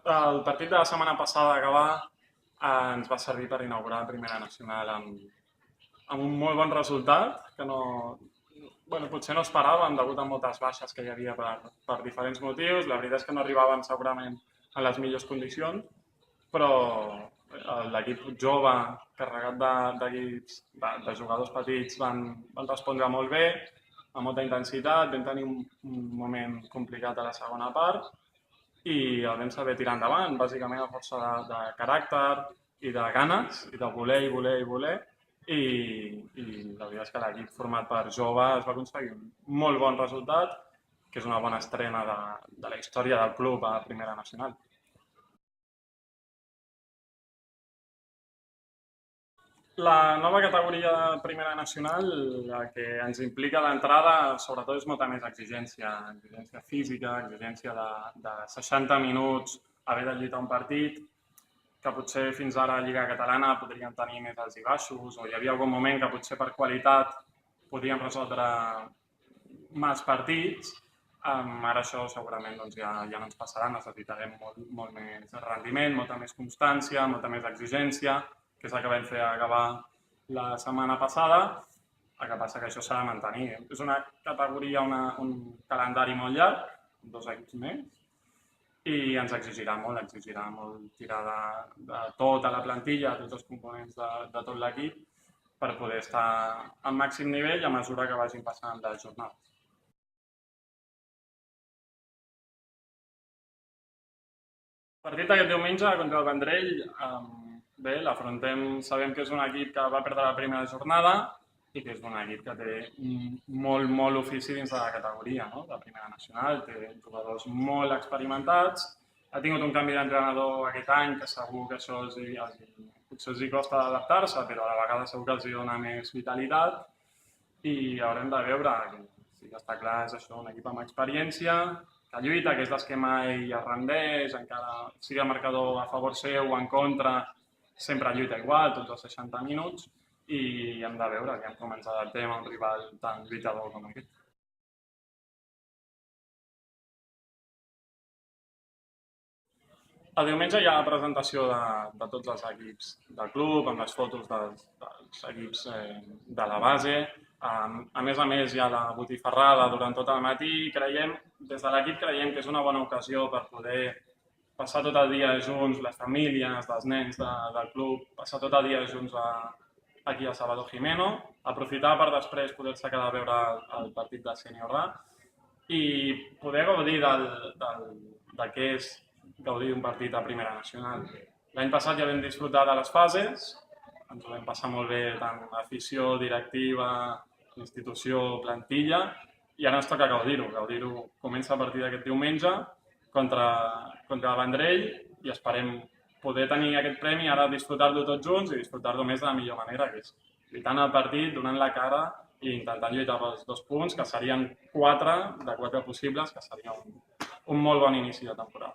el partit de la setmana passada que va ens va servir per inaugurar la Primera Nacional amb un molt bon resultat, que potser no esperàvem degut a moltes baixes que hi havia per diferents motius. La veritat és que no arribàvem segurament a les millors condicions, però l'equip jove, carregat de jugadors petits, van respondre molt bé, amb molta intensitat. Vam tenir un moment complicat a la segona part i el vam saber tirar endavant, bàsicament a força de caràcter i de ganes, i de voler. I la veritat és que l'equip format per joves va aconseguir un molt bon resultat, que és una bona estrena de la història del club a Primera Nacional. La nova categoria de Primera Nacional, la que ens implica d'entrada, sobretot és molta més exigència física, exigència de 60 minuts, haver de lluitar un partit, que potser fins ara a Lliga Catalana podríem tenir més alts i baixos, o hi havia algun moment que potser per qualitat podíem resoldre mals partits. Ara això segurament ja no ens passarà, necessitarem molt més rendiment, molta més constància, molta més exigència, que és el que vam fer acabar la setmana passada. El que passa que això s'ha de mantenir. És una categoria, un calendari molt llarg, 2 equips més, i ens exigirà molt tirar de tota la plantilla, tots els components de tot l'equip, per poder estar al màxim nivell a mesura que vagin passant les jornades. El partit d'aquest diumenge contra el Vendrell, bé, l'afrontem, sabem que és un equip que va perdre la primera jornada i que és un equip que té molt ofici dins de la categoria, no? De Primera Nacional, té jugadors molt experimentats, ha tingut un canvi d'entrenador aquest any, que segur que això potser els costa adaptar-se, però a la vegada segur que els dona més vitalitat i haurem de veure, sí que està clar, és això, un equip amb experiència, que lluita, que és l'esquema i es rendeix, encara sigui el marcador a favor seu o en contra, sempre lluita igual, tots els 60 minuts, i hem de veure com ens adaptem a un rival tan lluitador com aquest. El diumenge hi ha la presentació de tots els equips del club, amb les fotos dels equips de la base. A més, hi ha la botifarrada durant tot el matí. Des de l'equip creiem que és una bona ocasió per poder passar tot el dia junts, les famílies, dels nens del club, passar tot el dia junts aquí a Salvador Jimeno, aprofitar per després poder-se quedar a veure el partit de Sènior A i poder gaudir del que és gaudir d'un partit a Primera Nacional. L'any passat ja vam disfrutar de les fases, ens ho vam passar molt bé, tant afició, directiva, institució, plantilla, i ara ens toca gaudir-ho. Gaudir-ho comença a partir d'aquest diumenge contra el Vendrell i esperem poder tenir aquest premi, ara disfrutar-lo tots junts i disfrutar-lo més de la millor manera, que és lluitant el partit, donant la cara i intentant lluitar pels 2 punts, que serien 4 de 4 possibles, que seria un molt bon inici de temporada.